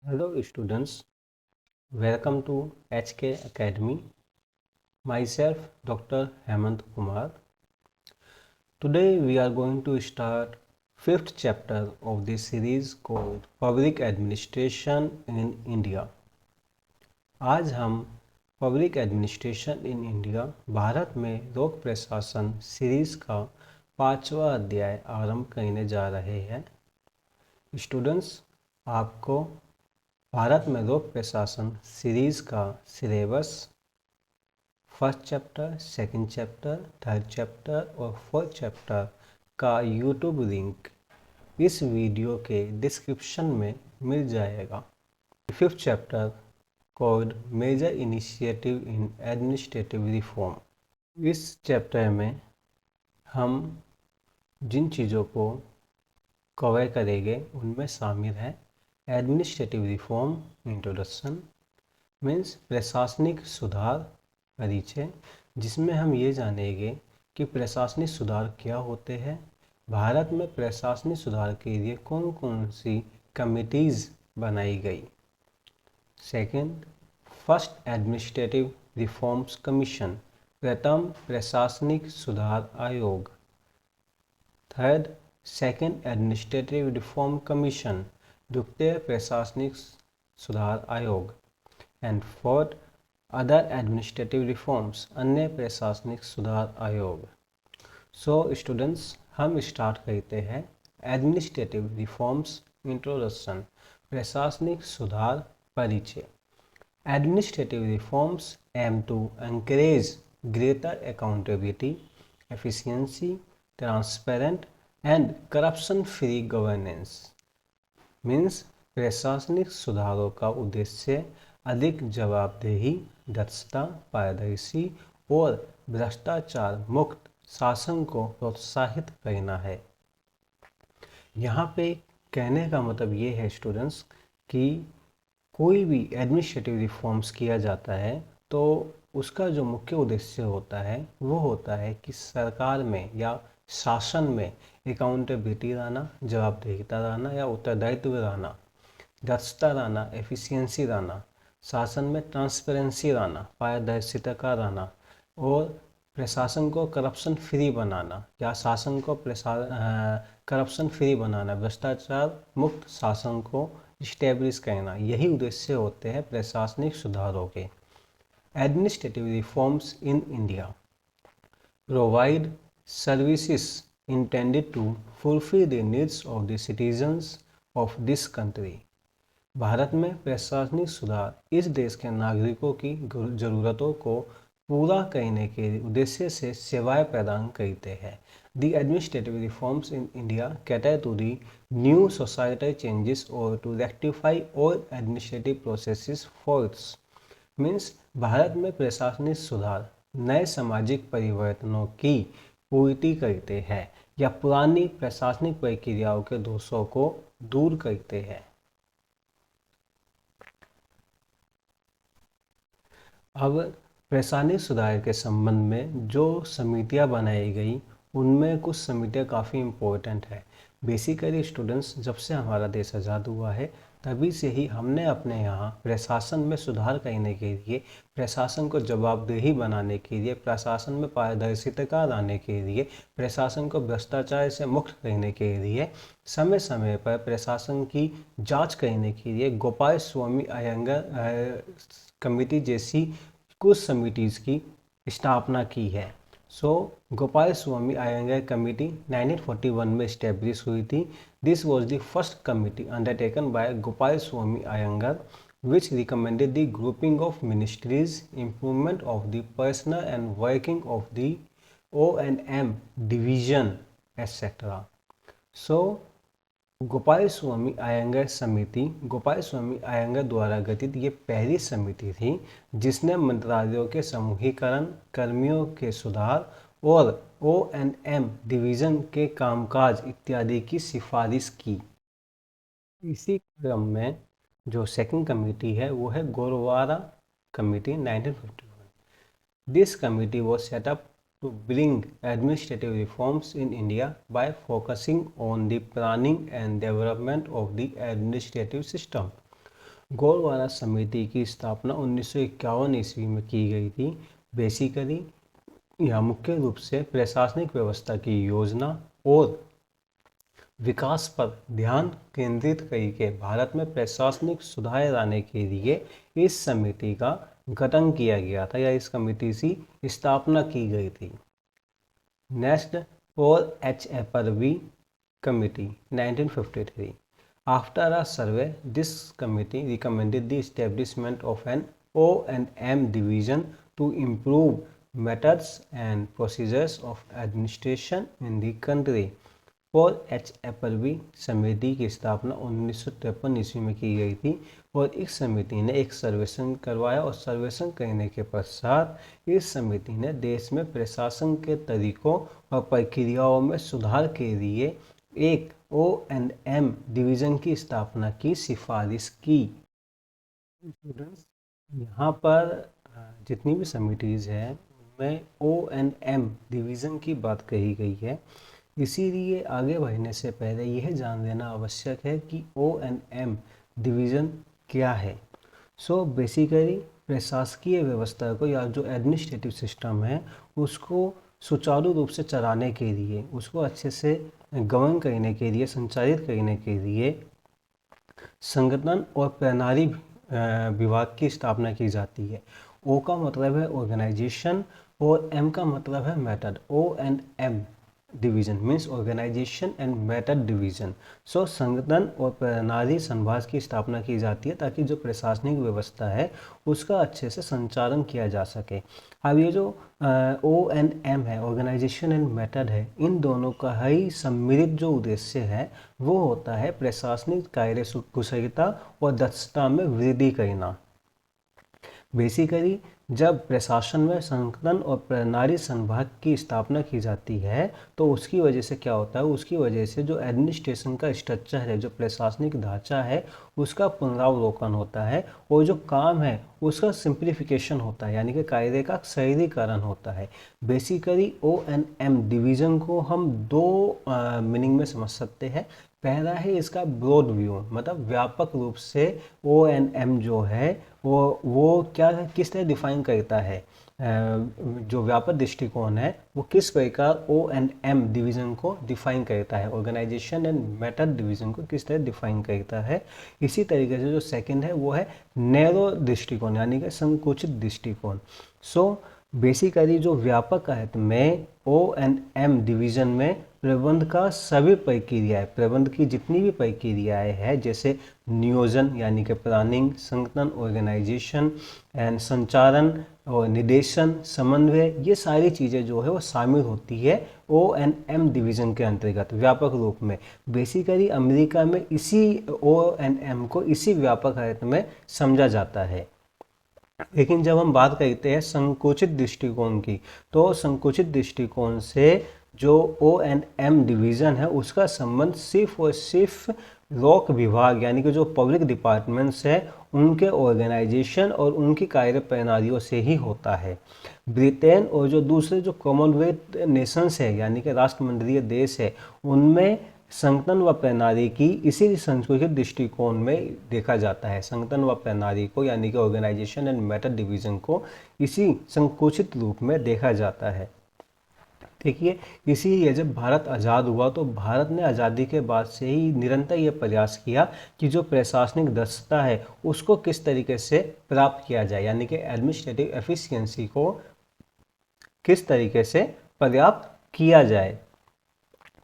Hello students, welcome to HK Academy. Myself Dr. Hemant Kumar. Today we are going to start fifth chapter of this series called Public Administration in India. आज हम public administration in India Bharat में लोक प्रशासन series का 5वां अध्याय आरंभ करने जा रहे हैं। स्टूडेंट्स, आपको भारत में लोक प्रशासन सीरीज का syllabus first chapter, second chapter, third chapter और फोर्थ चैप्टर का यूट्यूब लिंक इस वीडियो के डिस्क्रिप्शन में मिल जाएगा। Fifth chapter called major initiative in administrative reform. इस चैप्टर में हम जिन चीज़ों को कवर करेंगे उनमें शामिल है एडमिनिस्ट्रेटिव रिफॉर्म इंट्रोडक्शन, मीन्स प्रशासनिक सुधार परिचय, जिसमें हम ये जानेंगे कि प्रशासनिक सुधार क्या होते हैं, भारत में प्रशासनिक सुधार के लिए कौन कौन सी कमिटीज़ बनाई गई। Second, first administrative reforms commission, प्रथम प्रशासनिक सुधार आयोग। Third, second administrative reform commission, द्वितीय प्रशासनिक सुधार आयोग। And fourth, other administrative reforms, अन्य प्रशासनिक सुधार आयोग। सो स्टूडेंट्स, हम स्टार्ट करते हैं एडमिनिस्ट्रेटिव रिफॉर्म्स इंट्रोडक्शन, प्रशासनिक सुधार परिचय। Administrative reforms aim to encourage greater accountability, efficiency, transparent and corruption free governance। Means प्रशासनिक सुधारों का उद्देश्य अधिक जवाबदेही, दक्षता, पारदर्शी और भ्रष्टाचार मुक्त शासन को प्रोत्साहित करना है। यहाँ पे कहने का मतलब ये है स्टूडेंट्स कि कोई भी एडमिनिस्ट्रेटिव रिफॉर्म्स किया जाता है तो उसका जो मुख्य उद्देश्य होता है वो होता है कि सरकार में या शासन में अकाउंटेबिलिटी लाना, जवाबदेहिता लाना या उत्तरदायित्व लाना, दक्षता लाना, एफिशिएंसी लाना, शासन में ट्रांसपेरेंसी लाना, पारदर्शिता का लाना और प्रशासन को करप्शन फ्री बनाना या शासन को करप्शन फ्री बनाना, भ्रष्टाचार मुक्त शासन को इस्टेब्लिश करना, यही उद्देश्य होते हैं प्रशासनिक सुधारों के। Administrative reforms in India provide services intended to fulfill the needs of the citizens of this country। Bharat में प्रशासनिक सुधार इस देश के नागरिकों की ज़रूरतों को पूरा करने के उद्देश्य से सेवाएं प्रदान करते हैं। The administrative reforms in India cater to the new societal changes or to rectify all administrative processes faults। Means Bharat में प्रशासनिक सुधार नए सामाजिक परिवर्तनों की पूर्ति करते हैं या पुरानी प्रशासनिक प्रक्रियाओं के दोषों को दूर करते हैं। अब प्रशासनिक सुधार के संबंध में जो समितियां बनाई गई उनमें कुछ समितियां काफ़ी इम्पोर्टेंट है। बेसिकली स्टूडेंट्स, जब से हमारा देश आज़ाद हुआ है तभी से ही हमने अपने यहाँ प्रशासन में सुधार करने के लिए, प्रशासन को जवाबदेही बनाने के लिए, प्रशासन में पारदर्शिता लाने के लिए, प्रशासन को भ्रष्टाचार से मुक्त करने के लिए, समय समय पर प्रशासन की जांच करने के लिए गोपाल स्वामी अयंगर कमेटी जैसी कुछ समिटीज़ की स्थापना की है। गोपाल स्वामी अयंगर कमेटी 1941 में स्टैब्लिश हुई थी। This was the first committee undertaken by Gopal Swami Ayyangar which recommended the grouping of ministries, improvement of the personnel and working of the O&M division, etc. Gopal स्वामी अयंगर समिति गोपाल स्वामी अयंगर द्वारा गठित ये पहली समिति थी जिसने मंत्रालयों के समूहीकरण, कर्मियों के सुधार और O&M डिवीज़न के कामकाज इत्यादि की सिफारिश की। इसी क्रम में जो सेकंड कमेटी है वो है Gorwala committee 1951। This committee was set up to bring administrative reforms in India by focusing on the planning and development of the administrative system। गोलवारा समिति की स्थापना 1951 ईस्वी में की गई थी। बेसिकली यह मुख्य रूप से प्रशासनिक व्यवस्था की योजना और विकास पर ध्यान केंद्रित करके भारत में प्रशासनिक सुधार लाने के लिए इस समिति का गठन किया गया था या इस कमेटी की स्थापना की गई थी। नेक्स्ट, और HAPPERV Committee 1953. After a survey, this committee recommended the establishment of an O&M division to improve methods and procedures of administration in the country. और HAPPERV समिति की स्थापना 1953 ईस्वी में की गई थी और इस समिति ने एक सर्वेक्षण करवाया और सर्वेक्षण करने के पश्चात इस समिति ने देश में प्रशासन के तरीकों और प्रक्रियाओं में सुधार के लिए एक O&M डिवीज़न की स्थापना की सिफारिश की। स्टूडेंट्स, यहाँ पर जितनी भी समिटीज़ हैं उनमें O&M डिवीज़न की बात कही गई है। इसीलिए आगे बढ़ने से पहले यह जान लेना आवश्यक है कि O&M डिवीज़न क्या है। सो बेसिकली प्रशासकीय व्यवस्था को या जो एडमिनिस्ट्रेटिव सिस्टम है उसको सुचारू रूप से चलाने के लिए, उसको अच्छे से गवर्न करने के लिए, संचालित करने के लिए संगठन और प्रणाली विभाग की स्थापना की जाती है। O का मतलब है ऑर्गेनाइजेशन और M का मतलब है method. O&M division means organisation and method division. So संगठन और प्रणाली संभाग की स्थापना की जाती है ताकि जो प्रशासनिक व्यवस्था है उसका अच्छे से संचालन किया जा सके। अब ये जो O&M है, ऑर्गेनाइजेशन एंड मेथड है, इन दोनों का ही सम्मिलित जो उद्देश्य है वो होता है प्रशासनिक कार्य कुशलता और दक्षता में वृद्धि करना। बेसिकली जब प्रशासन में संगठन और प्रणाली संभाग की स्थापना की जाती है तो उसकी वजह से क्या होता है, उसकी वजह से जो एडमिनिस्ट्रेशन का स्ट्रक्चर है, जो प्रशासनिक ढांचा है, उसका पुनरावलोकन होता है और जो काम है उसका सिंप्लीफिकेशन होता है, यानी कि कार्य का सरलीकरण होता है। बेसिकली O&M डिवीज़न को हम दो मीनिंग में समझ सकते हैं। पहला है इसका ब्रॉड व्यू, मतलब व्यापक रूप से O&M जो है वो क्या है, किस तरह डिफाइन करता है, जो व्यापक दृष्टिकोण है वो किस प्रकार O&M डिवीज़न को डिफाइन करता है, ऑर्गेनाइजेशन एंड मेथड डिवीज़न को किस तरह डिफाइन करता है। इसी तरीके से जो सेकंड है वो है नैरो दृष्टिकोण, यानी कि संकुचित दृष्टिकोण। सो बेसिकली जो व्यापक अर्थ में O&M डिवीज़न में प्रबंध का सभी प्रक्रियाएं, प्रबंध की जितनी भी प्रक्रियाएं हैं, जैसे नियोजन यानी कि प्लानिंग, संगठन, ऑर्गेनाइजेशन एंड संचालन और निर्देशन, समन्वय, ये सारी चीज़ें जो है वो शामिल होती है O&M डिवीज़न के अंतर्गत व्यापक रूप में। बेसिकली अमेरिका में इसी O&M को इसी व्यापक अर्थ में समझा जाता है। लेकिन जब हम बात करते हैं संकुचित दृष्टिकोण की, तो संकुचित दृष्टिकोण से जो O&M डिवीज़न है उसका संबंध सिर्फ और सिर्फ लोक विभाग यानी कि जो पब्लिक डिपार्टमेंट्स है उनके ऑर्गेनाइजेशन और उनकी कार्य प्रणालियों से ही होता है। ब्रिटेन और जो दूसरे जो कॉमनवेल्थ नेशंस है यानी कि राष्ट्रमंडलीय देश है, उनमें संगठन व प्रणाली की इसी संकुचित दृष्टिकोण में देखा जाता है। संगठन व प्रणाली को यानी कि ऑर्गेनाइजेशन एंड मेथड डिवीज़न को इसी संकुचित रूप में देखा जाता है। देखिए, इसीलिए जब भारत आज़ाद हुआ तो भारत ने आज़ादी के बाद से ही निरंतर ये प्रयास किया कि जो प्रशासनिक दक्षता है उसको किस तरीके से प्राप्त किया जाए, यानी कि एडमिनिस्ट्रेटिव एफिशिएंसी को किस तरीके से पर्याप्त किया जाए।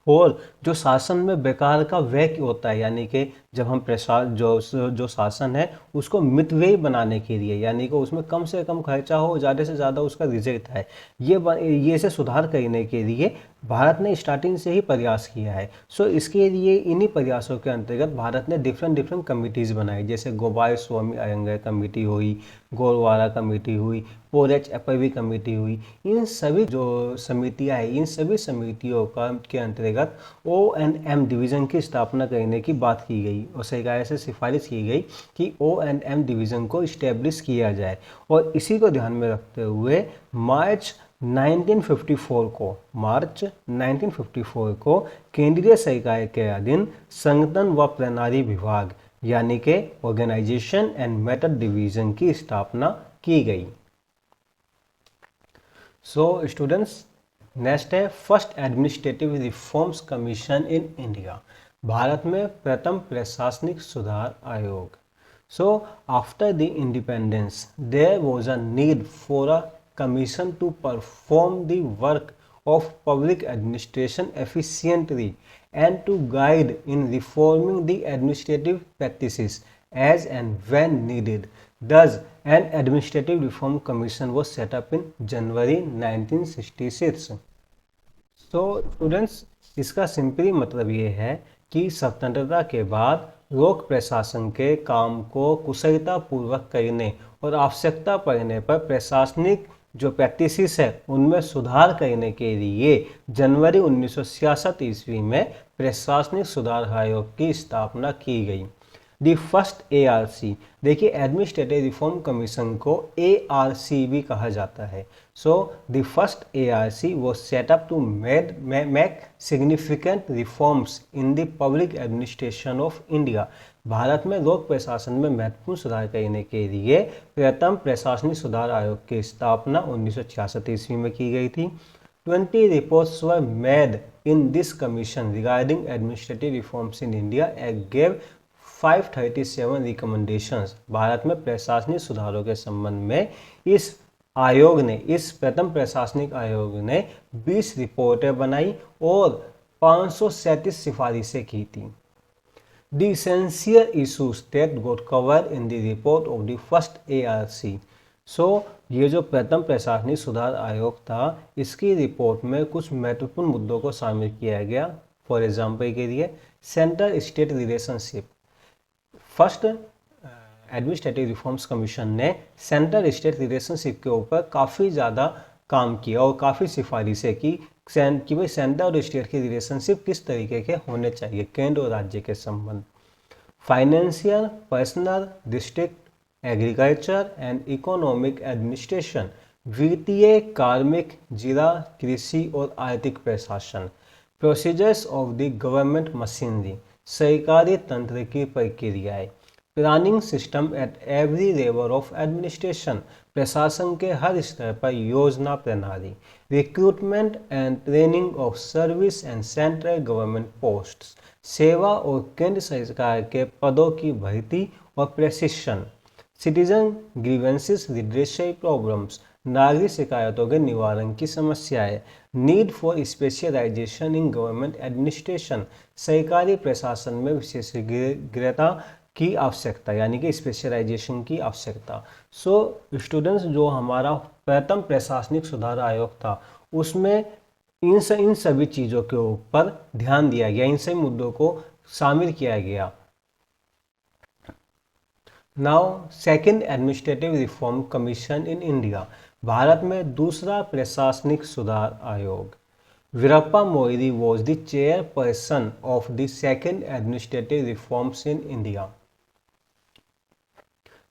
और जो शासन में बेकार का व्यय होता है, यानी कि जब हम जो शासन है उसको मितव्ययी बनाने के लिए, यानी कि उसमें कम से कम खर्चा हो, ज़्यादा से ज़्यादा उसका रिजल्ट है, ये से सुधार करने के लिए भारत ने स्टार्टिंग से ही प्रयास किया है। सो इसके लिए इन्हीं प्रयासों के अंतर्गत भारत ने डिफरेंट कमिटीज़ बनाई, जैसे गोबाय स्वामी अयंगर कमेटी हुई, गोलवारा कमेटी हुई, HAPPERV कमेटी हुई। इन सभी जो समितियाँ हैं, इन सभी समितियों के अंतर्गत O&M डिवीज़न की स्थापना करने की बात की गई और सरकार से सिफारिश की गई कि O&M डिवीज़न को इस्टेब्लिश किया जाए। और इसी को ध्यान में रखते हुए मार्च 1954 को केंद्रीय सरकार के अधीन संगठन व प्रणाली विभाग यानी कि ऑर्गेनाइजेशन एंड मेथड डिवीजन की स्थापना की गई। सो स्टूडेंट्स, नेक्स्ट है first administrative reforms commission in India. Bharat में प्रथम प्रशासनिक सुधार आयोग। So after the independence there was a need for a commission to perform the work of public administration efficiently and to guide in reforming the administrative practices as and when needed. Thus, an administrative reform commission was set up in January 1966. So, students, इसका simply मतलब ये है कि स्वतंत्रता के बाद लोक प्रशासन के काम को कुशलता पूर्वक करने और आवश्यकता पड़ने पर प्रशासनिक जो प्रैक्टिसेस है उनमें सुधार करने के लिए जनवरी 1966 ईस्वी में प्रशासनिक सुधार आयोग की स्थापना की गई। दी फर्स्ट ARC, देखिए एडमिनिस्ट्रेटिव रिफॉर्म कमीशन को ARC भी कहा जाता है। So the first ARC was set up to make significant reforms in the public administration of India. Bharat में लोक प्रशासन में महत्वपूर्ण सुधार करने के लिए प्रथम प्रशासनिक सुधार आयोग की स्थापना 1966 ईस्वी में की गई थी। 20 reports were made in this commission regarding administrative reforms in India and gave 537 recommendations. Bharat में प्रशासनिक सुधारों के संबंध में इस प्रथम प्रशासनिक आयोग ने 20 रिपोर्टें बनाई और 537 सिफारिशें की थी। The essential issues that got covered in the report of the first ARC. So, ये जो प्रथम प्रशासनिक सुधार आयोग था इसकी रिपोर्ट में कुछ महत्वपूर्ण मुद्दों को शामिल किया गया। फॉर एग्जाम्पल के लिए central state relationship. First administrative reforms commission ने सेंट्रल स्टेट रिलेशनशिप के ऊपर काफ़ी ज़्यादा काम किया और काफ़ी सिफारिशें की कि भाई सेंटर और स्टेट की रिलेशनशिप किस तरीके के होने चाहिए केंद्र और राज्य के संबंध। Financial, personal, district, agriculture and economic administration, वित्तीय, कार्मिक, जिला, कृषि और आर्थिक प्रशासन। Procedures of the government machinery, सरकारी तंत्र की प्रक्रियाएं। Planning system at every level of administration, प्रशासन के हर स्तर पर योजना प्रणाली। Recruitment and training of service and central government posts, सेवा और केंद्र सरकार के पदों की भर्ती और प्रशिक्षण। सिटीजन ग्रीवेंसेस रिड्रेसल प्रॉब्लम्स, नागरिक शिकायतों के निवारण की समस्याएं। Need for specialisation in government administration, सरकारी प्रशासन में विशेषज्ञता की आवश्यकता यानी कि स्पेशलाइजेशन की आवश्यकता। सो स्टूडेंट्स, जो हमारा प्रथम प्रशासनिक सुधार आयोग था उसमें इन सभी चीज़ों के ऊपर ध्यान दिया गया, इन सभी मुद्दों को शामिल किया गया। Now second administrative reform commission in India, Bharat में दूसरा प्रशासनिक सुधार आयोग। Veerappa Moily was the chairperson of the second administrative reforms in India.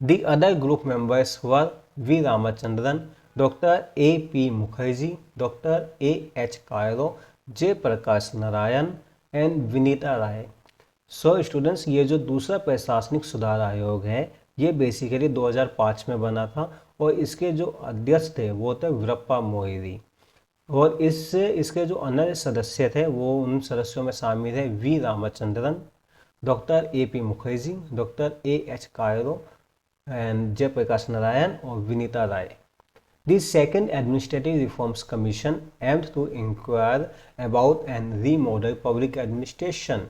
The other group members were V. Ramachandran, Dr. A.P. Mukherjee, Dr. A.H. Cairo, J. Prakash Narayan and Vinita Rai. So students, ये जो दूसरा प्रशासनिक सुधार आयोग है ये basically 2005 में बना था और इसके जो अध्यक्ष थे वो थे वीरप्पा मोइली और इसके जो अन्य सदस्य थे वो उन सदस्यों में शामिल है V Ramachandran, doctor A.P. Mukherjee, doctor A.H. कायरो and J. Prakash Narayan or Vinita Rai. The second Administrative Reforms Commission aimed to inquire about and remodel public administration.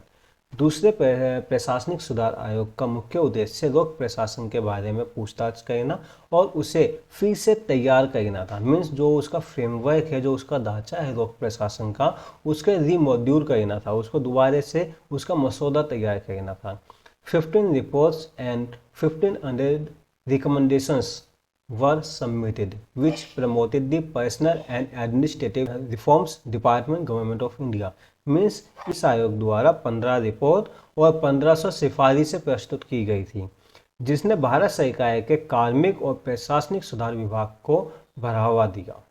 दूसरे प्रशासनिक सुधार आयोग का मुख्य उद्देश्य लोक प्रशासन के बारे में पूछताछ करना और उसे फिर से तैयार करना था। मीन्स जो उसका फ्रेमवर्क है, जो उसका ढांचा है लोक प्रशासन का, उसके रीमॉड्यूल करना था, उसको दोबारा से उसका मसौदा तैयार करना था। 15 reports and 1500 recommendations were submitted, which promoted the personal and administrative reforms department government of India. Means इस आयोग द्वारा 15 रिपोर्ट और 1500 सिफारिशें प्रस्तुत की गई थी जिसने भारत सरकार के कार्मिक और प्रशासनिक सुधार विभाग को बढ़ावा दिया।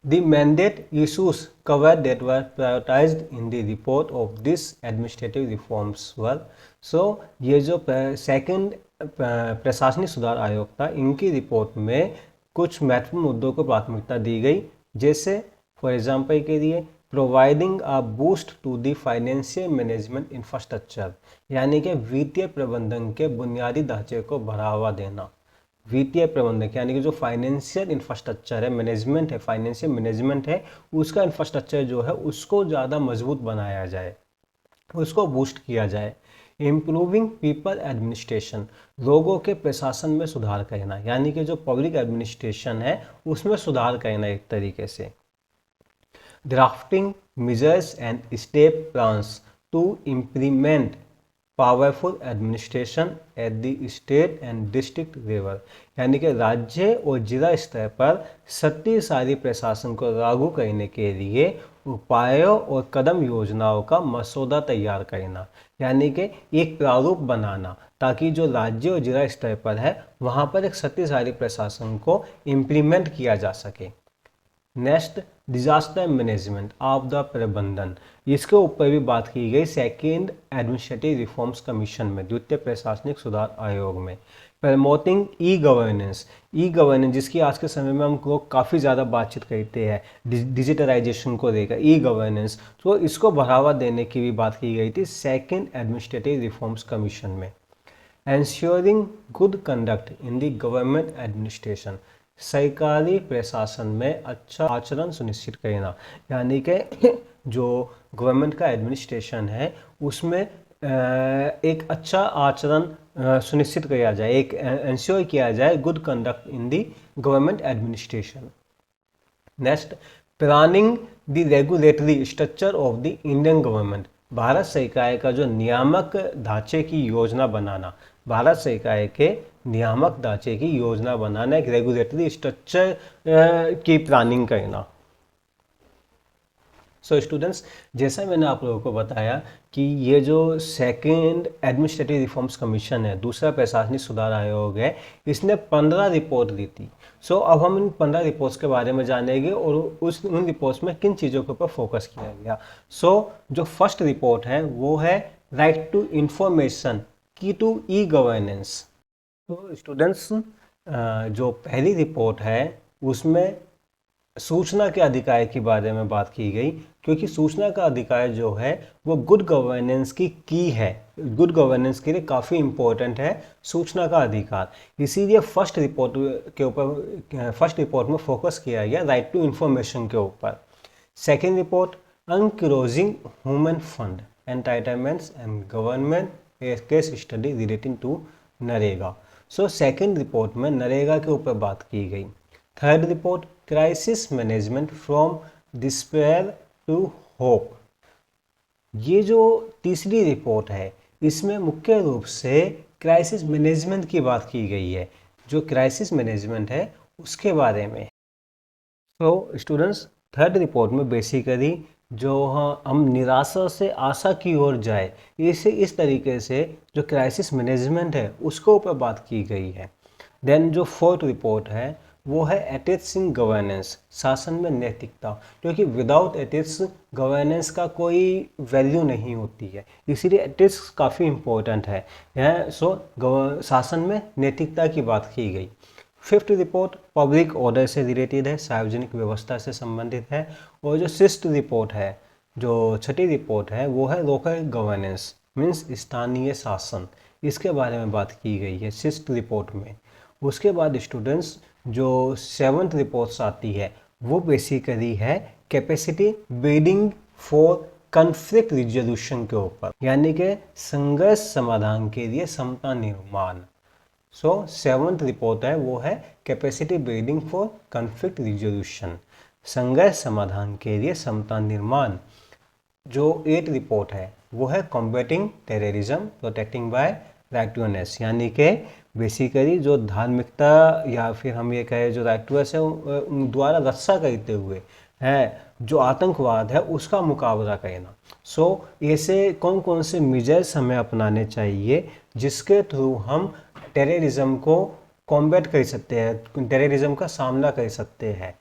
The mandate issues covered that were prioritized in the report of this administrative reforms were, so ये जो सेकंड प्रशासनिक सुधार आयोग था, इनकी रिपोर्ट में कुछ महत्वपूर्ण मुद्दों को प्राथमिकता दी गई, जैसे फॉर एग्जांपल के लिए providing a boost to the financial management infrastructure, यानी कि वित्तीय प्रबंधन के बुनियादी ढांचे को बढ़ावा देना। वित्तीय प्रबंधक यानी कि जो फाइनेंशियल इंफ्रास्ट्रक्चर है, मैनेजमेंट है, फाइनेंशियल मैनेजमेंट है, उसका इंफ्रास्ट्रक्चर जो है उसको ज़्यादा मजबूत बनाया जाए, उसको बूस्ट किया जाए। इम्प्रूविंग पीपल एडमिनिस्ट्रेशन, लोगों के प्रशासन में सुधार करना, यानी कि जो पब्लिक एडमिनिस्ट्रेशन है उसमें सुधार करना एक तरीके से। Drafting measures and step plans to implement powerful administration at the state and district level, यानी कि राज्य और जिला स्तर पर शक्तिशाली प्रशासन को लागू करने के लिए उपायों और कदम योजनाओं का मसौदा तैयार करना, यानी कि एक प्रारूप बनाना, ताकि जो राज्य और जिला स्तर पर है वहाँ पर एक शक्तिशाली प्रशासन को इम्प्लीमेंट किया जा सके। नेक्स्ट, डिजास्टर मैनेजमेंट, आपदा प्रबंधन, इसके ऊपर भी बात की गई सेकेंड एडमिनिस्ट्रेटिव रिफॉर्म्स कमीशन में, द्वितीय प्रशासनिक सुधार आयोग में। Promoting e governance, e governance जिसकी आज के समय में हम लोग काफ़ी ज़्यादा बातचीत करते हैं डिजिटलाइजेशन को लेकर, ई गवर्नेंस, तो इसको बढ़ावा देने की भी बात की गई थी सेकेंड एडमिनिस्ट्रेटिव रिफॉर्म्स कमीशन में। Ensuring good conduct in the government administration, सरकारी प्रशासन में अच्छा आचरण सुनिश्चित करना, यानी कि जो गवर्नमेंट का एडमिनिस्ट्रेशन है उसमें एक अच्छा आचरण सुनिश्चित किया जाए, एक इंश्योर किया जाए good conduct in the government administration. Next, planning the regulatory structure of the Indian government, Bharat सरकार का जो नियामक ढांचे की योजना बनाना, भारत सरकार के नियामक ढांचे की योजना बनाना, एक रेगुलेटरी स्ट्रक्चर की प्लानिंग करना। सो स्टूडेंट्स, जैसा मैंने आप लोगों को बताया कि ये जो सेकेंड एडमिनिस्ट्रेटिव रिफॉर्म्स कमीशन है, दूसरा प्रशासनिक सुधार आयोग है, इसने 15 रिपोर्ट दी थी। सो अब हम इन 15 रिपोर्ट्स के बारे में जानेंगे और उन रिपोर्ट्स में किन चीज़ों के ऊपर फोकस किया गया। सो जो फर्स्ट रिपोर्ट है वो है राइट टू इंफॉर्मेशन की टू ई गवर्नेंस। तो स्टूडेंट्स, जो पहली रिपोर्ट है उसमें सूचना के अधिकार की बारे में बात की गई, क्योंकि सूचना का अधिकार जो है वो गुड गवर्नेंस की है, गुड गवर्नेंस के लिए काफ़ी इम्पोर्टेंट है सूचना का अधिकार। इसीलिए फर्स्ट रिपोर्ट में फोकस किया गया राइट टू इंफॉर्मेशन के ऊपर। Second report, unlocking human fund entitlements and government case study relating to NREGA. So second report में नरेगा के ऊपर बात की गई। Third report, crisis management from despair to hope. ये जो तीसरी रिपोर्ट है इसमें मुख्य रूप से क्राइसिस मैनेजमेंट की बात की गई है, जो क्राइसिस मैनेजमेंट है उसके बारे में। तो स्टूडेंट्स, थर्ड रिपोर्ट में बेसिकली जो हम निराशा से आशा की ओर जाए, इस तरीके से जो क्राइसिस मैनेजमेंट है उसको ऊपर बात की गई है। देन जो फोर्थ रिपोर्ट है वो है एथिक्स इन गवर्नेंस, शासन में नैतिकता, क्योंकि विदाउट एथिक्स गवर्नेंस का कोई वैल्यू नहीं होती है, इसीलिए एथिक्स काफ़ी इम्पोर्टेंट है। शासन में नैतिकता की बात की गई। फिफ्थ रिपोर्ट पब्लिक ऑर्डर से रिलेटेड है, सार्वजनिक व्यवस्था से संबंधित है। और जो सिक्स्थ रिपोर्ट है, जो छठी रिपोर्ट है वो है लोकल गवर्नेंस मीन्स स्थानीय शासन, इसके बारे में बात की गई है सिक्स्थ रिपोर्ट में। उसके बाद स्टूडेंट्स, जो सेवन्थ रिपोर्ट्स आती है वो बेसिकली है capacity building for conflict resolution के ऊपर, यानी कि संघर्ष समाधान के लिए क्षमता निर्माण। सो सेवन्थ रिपोर्ट है वो है capacity building for conflict resolution, संघर्ष समाधान के लिए क्षमता निर्माण। जो एट रिपोर्ट है वो है combating terrorism protecting by rightness, यानी कि बेसिकली जो धार्मिकता या फिर हम ये कहें जो राइटनेस है द्वारा रक्षा करते हुए है जो आतंकवाद है उसका मुकाबला करना। सो ऐसे कौन कौन से मेजर्स हमें अपनाने चाहिए जिसके थ्रू हम टेररिज्म को कॉम्बैट कर सकते हैं, टेररिज्म का सामना कर सकते हैं।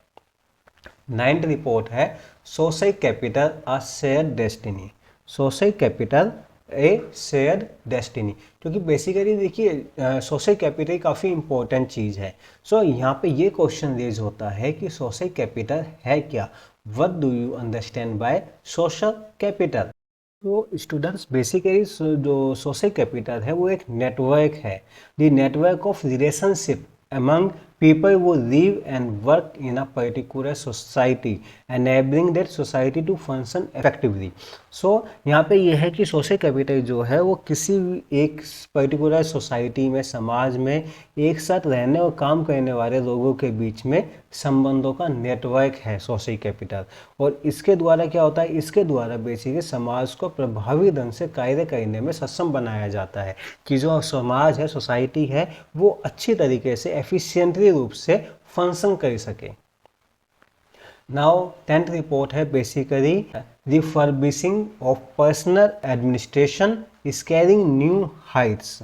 नाइन्थ रिपोर्ट है social capital a shared destiny. Social capital A shared destiny, क्योंकि बेसिकली देखिए सोशल कैपिटल काफ़ी इंपॉर्टेंट चीज़ है। सो यहाँ पे ये क्वेश्चन रेज होता है कि सोशल कैपिटल है क्या, what do you understand by social capital. तो स्टूडेंट्स बेसिकली जो सोशल कैपिटल है वो एक नेटवर्क है, the network of relationship among people who live and work in a particular society enabling that society to function effectively। सो यहाँ पे ये है कि सोशल कैपिटल जो है वो किसी एक पर्टिकुलर सोसाइटी में, समाज में एक साथ रहने और काम करने वाले लोगों के बीच में संबंधों का नेटवर्क है सोशल कैपिटल। और इसके द्वारा क्या होता है, इसके द्वारा बेसिकली समाज को प्रभावी ढंग से कार्य करने में सक्षम बनाया जाता है कि जो समाज है, सोसाइटी है, वो अच्छी तरीके से एफिशिएंटली रूप से फंक्शन कर सके। नाउ 10th रिपोर्ट है basically refurbishing of personal administration is carrying new heights.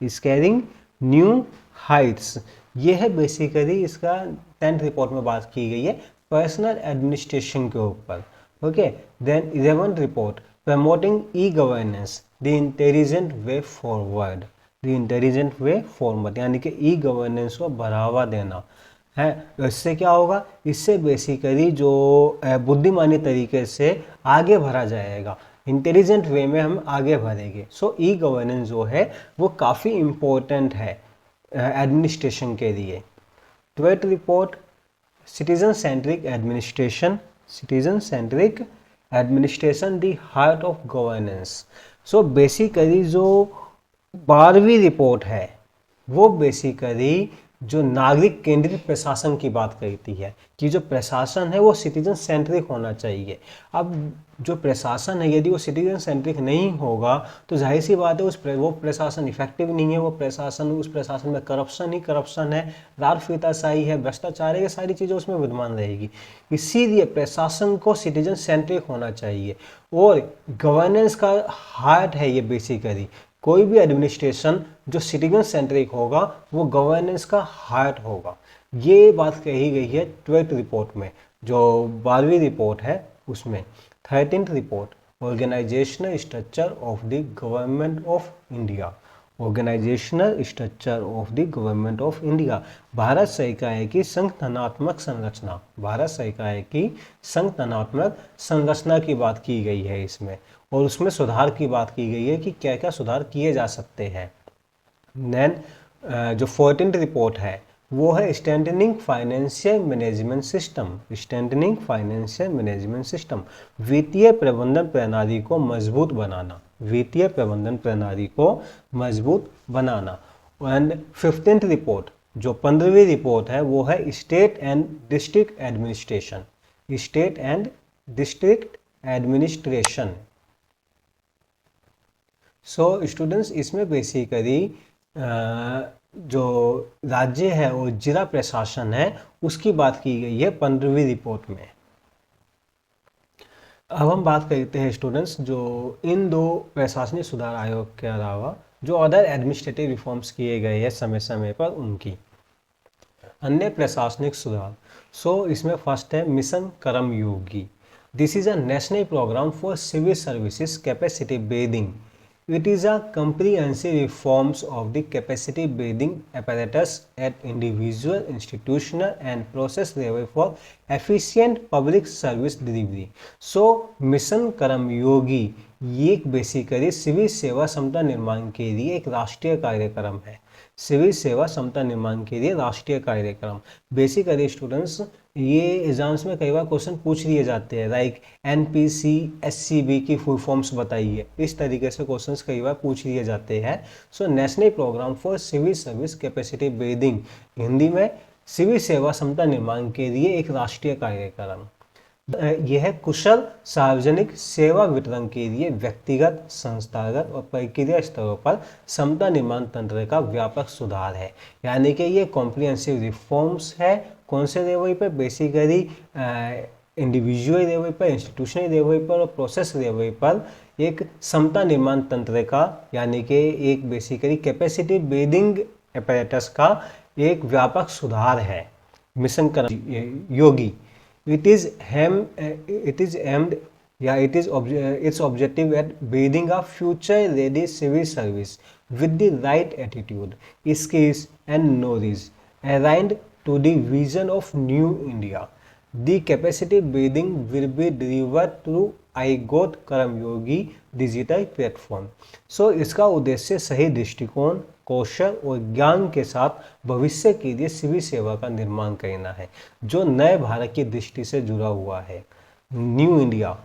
Is carrying new heights, ये है बेसिकली इसका 10th रिपोर्ट में बात की गई है पर्सनल एडमिनिस्ट्रेशन के ऊपर। Okay, then 11th report promoting e governance the intelligent way forward. The intelligent way forward यानी कि ई गवर्नेंस को बढ़ावा देना है। इससे क्या होगा, इससे बेसिकली जो बुद्धिमानी तरीके से आगे बढ़ा जाएगा, इंटेलिजेंट वे में हम आगे बढ़ेंगे। सो ई गवर्नेंस जो है वो काफ़ी इम्पोर्टेंट है एडमिनिस्ट्रेशन के लिए। 12th report citizen centric administration. Citizen centric administration the heart of governance. So basically जो 12वीं रिपोर्ट है वो बेसिकली जो नागरिक केंद्रित प्रशासन की बात करती है कि जो प्रशासन है वो सिटीजन सेंट्रिक होना चाहिए। अब जो प्रशासन है यदि वो सिटीजन सेंट्रिक नहीं होगा तो जाहिर सी बात है वो प्रशासन इफेक्टिव नहीं है, उस प्रशासन में करप्शन है, राजफीताशाही है, भ्रष्टाचार है, ये सारी चीज़ें उसमें विद्यमान रहेगी। इसीलिए प्रशासन को सिटीजन सेंट्रिक होना चाहिए और गवर्नेंस का हार्ट है ये बेसिकली। कोई भी एडमिनिस्ट्रेशन जो सिटीजन सेंट्रिक होगा वो गवर्नेंस का हार्ट होगा। ये बात कही गई है 12th रिपोर्ट में, जो 12वीं रिपोर्ट है उसमें। 13th report organisational structure of the government of India. Organisational structure of the government of India, Bharat सरकार की संगठनात्मक संरचना। भारत सरकार की संगठनात्मक संरचना की बात की गई है इसमें, और उसमें सुधार की बात की गई है कि क्या क्या सुधार किए जा सकते हैं। देन जो 14th रिपोर्ट है वो है strengthening financial management system. Strengthening financial management system, वित्तीय प्रबंधन प्रणाली को मजबूत बनाना। वित्तीय प्रबंधन प्रणाली को मजबूत बनाना। एंड 15th रिपोर्ट जो 15वीं रिपोर्ट है वो है state and district administration. State and district administration. So students इसमें बेसिकली जो राज्य है और जिला प्रशासन है उसकी बात की गई है 15वीं रिपोर्ट में। अब हम बात करते हैं स्टूडेंट्स जो इन दो प्रशासनिक सुधार आयोग के अलावा जो अदर एडमिनिस्ट्रेटिव रिफॉर्म्स किए गए हैं समय समय पर उनकी अन्य प्रशासनिक सुधार। सो इसमें फर्स्ट है mission Karmayogi. This is a national programme for civil services capacity building. It is a comprehensive reforms of the capacity building apparatus at individual, institutional and process level for efficient public service delivery. So, mission Karmayogi ये एक basically civil सेवा क्षमता निर्माण के लिए एक राष्ट्रीय कार्यक्रम है। सिविल सेवा क्षमता निर्माण के लिए राष्ट्रीय कार्यक्रम। बेसिकली स्टूडेंट्स ये एग्जाम्स में कई बार क्वेश्चन पूछ लिए जाते हैं, लाइक एनपीसी एससीबी की फुल फॉर्म्स बताइए, इस तरीके से क्वेश्चंस कई बार पूछ लिए जाते हैं। So national programme for civil service capacity building, Hindi में सिविल सेवा क्षमता निर्माण के लिए एक राष्ट्रीय कार्यक्रम। यह है कुशल सार्वजनिक सेवा वितरण के लिए व्यक्तिगत, संस्थागत और प्रक्रिया स्तरों पर क्षमता निर्माण तंत्र का व्यापक सुधार है। यानी कि ये कॉम्प्रिहेंसिव रिफॉर्म्स है। कौन से लेवल पर? बेसिकली इंडिविजुअल लेवल पर, इंस्टीट्यूशनल लेवल पर और प्रोसेस लेवल पर एक क्षमता निर्माण तंत्र का, यानी कि एक बेसिकली कैपेसिटी बिल्डिंग अपैरेटस का एक व्यापक सुधार है mission Karmayogi. its objective at building a future ready civil service with the right attitude, skills and knowledge aligned to the vision of new India. The capacity building will be delivered through iGoth Karmayogi digital platform. So इसका उद्देश्य सही दृष्टिकोण, कौशल और ज्ञान के साथ भविष्य के लिए सिविल सेवा का निर्माण करना है जो नए भारत की दृष्टि से जुड़ा हुआ है, न्यू इंडिया.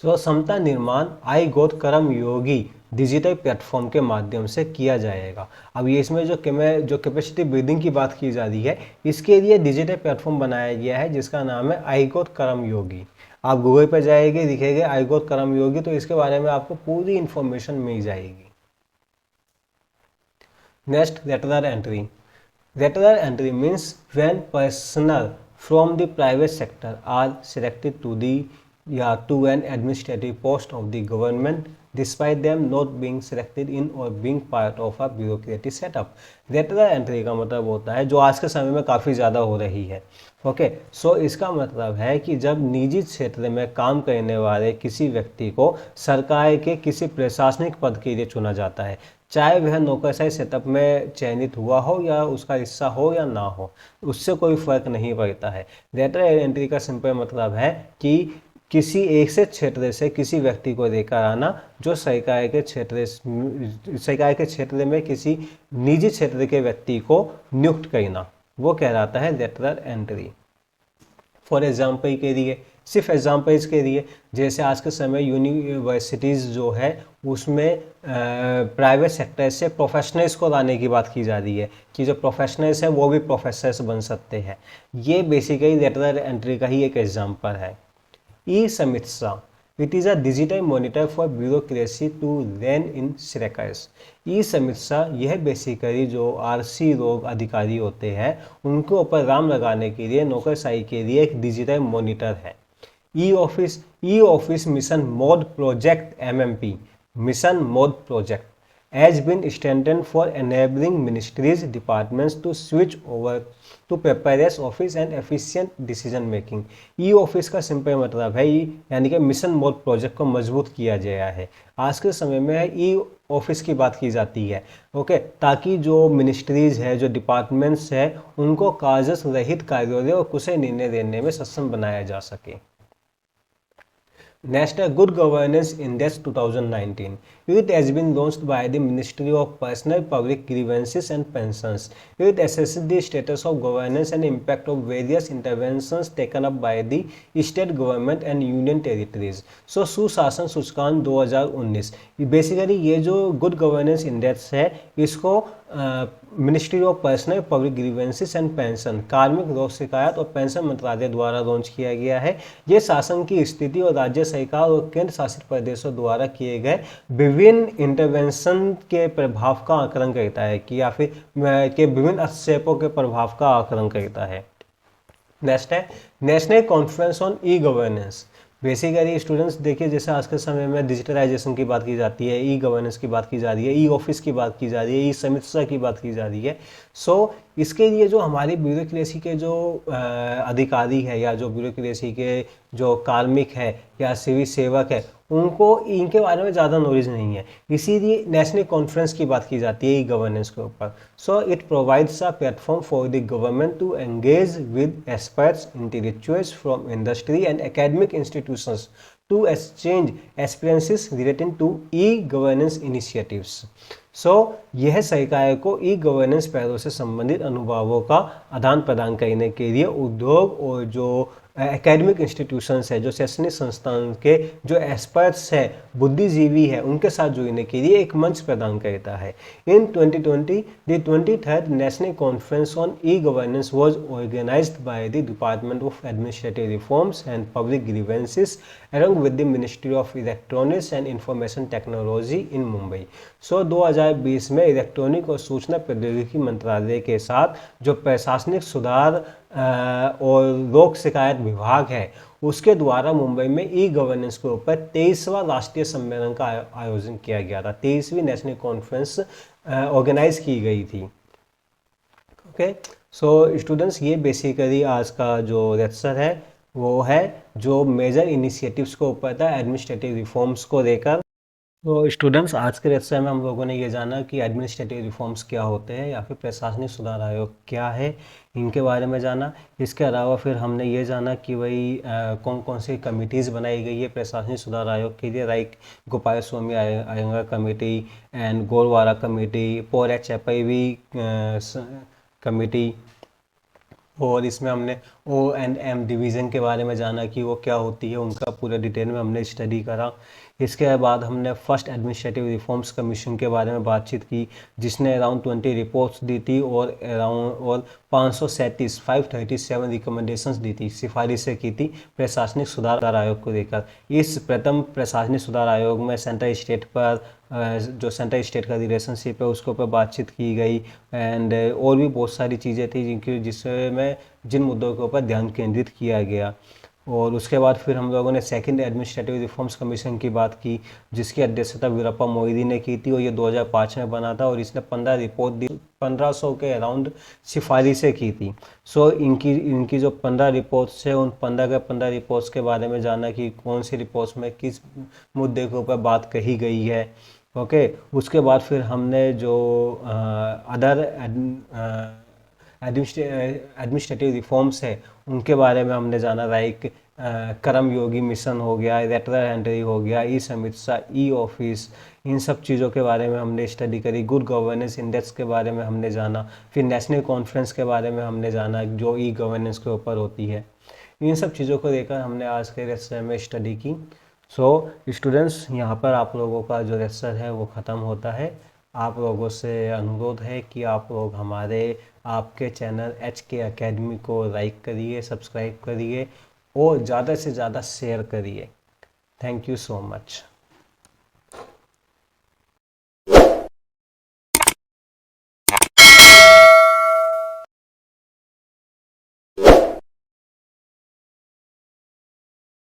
सो समता निर्माण iGoth कर्मयोगी डिजिटल प्लेटफॉर्म के माध्यम से किया जाएगा. अब ये इसमें जो कैपेसिटी बिल्डिंग की बात की जा रही है, इसके लिए डिजिटल प्लेटफॉर्म बनाया गया है जिसका नाम है iGoth कर्मयोगी. आप गूगल पर जाएंगे, दिखेंगे iGoth कर्मयोगी, तो इसके बारे में आपको पूरी इंफॉर्मेशन मिल जाएगी. Next, lateral entry. Lateral entry means when personal from the private sector are selected to an administrative post of the government despite them not being selected in or being part of a bureaucratic setup. Lateral entry का मतलब होता है, जो आज के समय में काफ़ी ज़्यादा हो रही है. ओके, सो इसका मतलब है कि जब निजी क्षेत्र में काम करने वाले किसी व्यक्ति को सरकार के किसी प्रशासनिक पद के लिए चुना जाता है, चाहे वह नौकरशाही सेटअप में चयनित हुआ हो या उसका हिस्सा हो या ना हो, उससे कोई फर्क नहीं पड़ता है. लेटरल एंट्री का सिंपल मतलब है कि किसी एक से क्षेत्र से किसी व्यक्ति को लेकर आना जो सरकार के क्षेत्र में किसी निजी क्षेत्र के व्यक्ति को नियुक्त करना, वो कहलाता है लेटरल एंट्री. फॉर एग्जाम्पल के लिए, सिर्फ एग्जाम्पल्स के लिए, जैसे आज के समय यूनिवर्सिटीज़ जो है उसमें प्राइवेट सेक्टर से प्रोफेशनल्स को लाने की बात की जा रही है कि जो प्रोफेशनल्स हैं वो भी प्रोफेसर्स बन सकते हैं. ये बेसिकली लेटरल एंट्री का ही एक एग्जाम्पल है. ESamiksha, it is a digital monitor for bureaucracy to run in सिरेकस. ई-समीक्षा यह बेसिकली जो आरसी लोग अधिकारी होते हैं उनके ऊपर राम लगाने के लिए, नौकरशाही के लिए एक डिजिटल मॉनिटर है. E office mission mode project MMP, mission mode project has been strengthened for enabling ministries, departments to switch over to paperless office and efficient decision making. E office का सिंपल मतलब है यानी कि mission mode project को मजबूत किया गया है. आज के समय में ई ऑफिस की बात की जाती है, ओके, ताकि जो मिनिस्ट्रीज है, जो डिपार्टमेंट्स है, उनको कागज रहित कार्यालय और कुशल निर्णय लेने में सक्षम बनाया जा सके. Next, Good Governance Index 2019. It has been launched by the Ministry of Personal Public Grievances and Pensions. It assesses the status of governance and impact of various interventions taken up by the state government and union territories. So, सुशासन सूचकांक 2019. Basically ये जो good governance index है, इसको ministry of personnel public grievances and pension, कार्मिक लोक शिकायत और पेंशन मंत्रालय द्वारा लॉन्च किया गया है. ये शासन की स्थिति और राज्य सरकार और केंद्र शासित प्रदेशों द्वारा किए गए विभिन्न इंटरवेंशन के प्रभाव का आकलन करता है कि या फिर के विभिन्न हस्तक्षेपों के प्रभाव का आकलन करता है. नेक्स्ट है national conference on e governance. Basically students देखिए, जैसे आज के समय में डिजिटलाइजेशन की बात की जाती है, ई गवर्नेंस की बात की जा रही है, ई ऑफिस की बात की जा रही है, ई समीक्षा की बात की जा रही है. सो इसके लिए जो हमारी ब्यूरोक्रेसी के जो अधिकारी है या जो ब्यूरोक्रेसी के जो कार्मिक है या सिविल सेवक है, उनको इनके बारे में ज़्यादा नॉलेज नहीं है, इसीलिए नेशनल कॉन्फ्रेंस की बात की जाती है ई गवर्नेंस के ऊपर. So it provides a platform for the government to engage with experts, intellectuals from industry and academic institutions to exchange experiences relating to e-governance initiatives. So यह सरकार को ई गवर्नेंस पहलों से संबंधित अनुभवों का आदान प्रदान करने के लिए उद्योग और जो एकेडमिक इंस्टीट्यूशंस है, जो शैक्षणिक संस्थान के जो एक्सपर्ट्स है, बुद्धिजीवी है, उनके साथ जुड़ने के लिए एक मंच प्रदान करता है. In 2020 the 23rd national conference on e governance was organised by the department of administrative reforms and public grievances along with the Ministry of Electronics and Information Technology in Mumbai. So 2020 में इलेक्ट्रॉनिक और सूचना प्रौद्योगिकी मंत्रालय के साथ जो प्रशासनिक सुधार और लोक शिकायत विभाग है, उसके द्वारा मुंबई में ई गवर्नेंस के ऊपर 23वां राष्ट्रीय सम्मेलन का आयोजन किया गया था. 23वीं नेशनल कॉन्फ्रेंस ऑर्गेनाइज की गई थी. ओके, सो स्टूडेंट्स ये बेसिकली आज का जो लेक्चर है वो है जो मेजर इनिशिएटिव्स को ऊपर था एडमिनिस्ट्रेटिव रिफॉर्म्स को लेकर। तो स्टूडेंट्स आज के लेक्चर में हम लोगों ने ये जाना कि एडमिनिस्ट्रेटिव रिफॉर्म्स क्या होते हैं या फिर प्रशासनिक सुधार आयोग क्या है, इनके बारे में जाना। इसके अलावा फिर हमने ये जाना कि भाई कौन कौन सी कमिटीज़ बनाई गई है प्रशासनिक सुधार आयोग के लिए, like Gopal Swami Ayyangar committee and Gorwala committee, पोरा चैपाई कमेटी। और इसमें हमने O&M डिवीज़न के बारे में जाना कि वो क्या होती है, उनका पूरा डिटेल में हमने स्टडी करा। इसके बाद हमने फर्स्ट एडमिनिस्ट्रेटिव रिफॉर्म्स कमीशन के बारे में बातचीत की, जिसने अराउंड 20 रिपोर्ट्स दी थी और अराउंड और 537 रिकमेंडेशंस दी थी, सिफारिशें की थी प्रशासनिक सुधार आयोग को लेकर। इस प्रथम प्रशासनिक सुधार आयोग में सेंट्रल स्टेट पर जो सेंट्रल स्टेट का रिलेशनशिप है उसके ऊपर बातचीत की गई एंड और भी बहुत सारी चीज़ें थी जिसमें जिन मुद्दों के ऊपर ध्यान केंद्रित किया गया। और उसके बाद फिर हम लोगों ने सेकंड एडमिनिस्ट्रेटिव रिफॉर्म्स कमीशन की बात की, जिसकी अध्यक्षता वीरप्पा मोइली ने की थी और ये 2005 में बना था और इसने 15 रिपोर्ट दी, 1500 के अराउंड सिफारिशें की थी। सो इनकी जो 15 रिपोर्ट्स है उन 15 के 15 रिपोर्ट्स के बारे में जाना कि कौन सी रिपोर्ट्स में किस मुद्दे के ऊपर बात कही गई है। ओके, उसके बाद फिर हमने जो अदर एडमिनिस्ट्रेटिव रिफॉर्म्स है उनके बारे में हमने जाना, लाइक कर्म योगी मिशन हो गया, लेटरल एंट्री हो गया, ई समीक्षा, ई ऑफिस, इन सब चीज़ों के बारे में हमने स्टडी करी। गुड गवर्नेंस इंडेक्स के बारे में हमने जाना, फिर नेशनल कॉन्फ्रेंस के बारे में हमने जाना जो ई गवर्नेंस के ऊपर होती है। इन सब चीज़ों को लेकर हमने आज के लेक्चर में स्टडी की। सो स्टूडेंट्स, यहाँ पर आप लोगों का जो लेक्चर है वो ख़त्म होता है। आप लोगों से अनुरोध है कि आप लोग हमारे आपके चैनल HK एकेडमी को लाइक करिए, सब्सक्राइब करिए और ज़्यादा से ज़्यादा शेयर करिए। Thank you so much.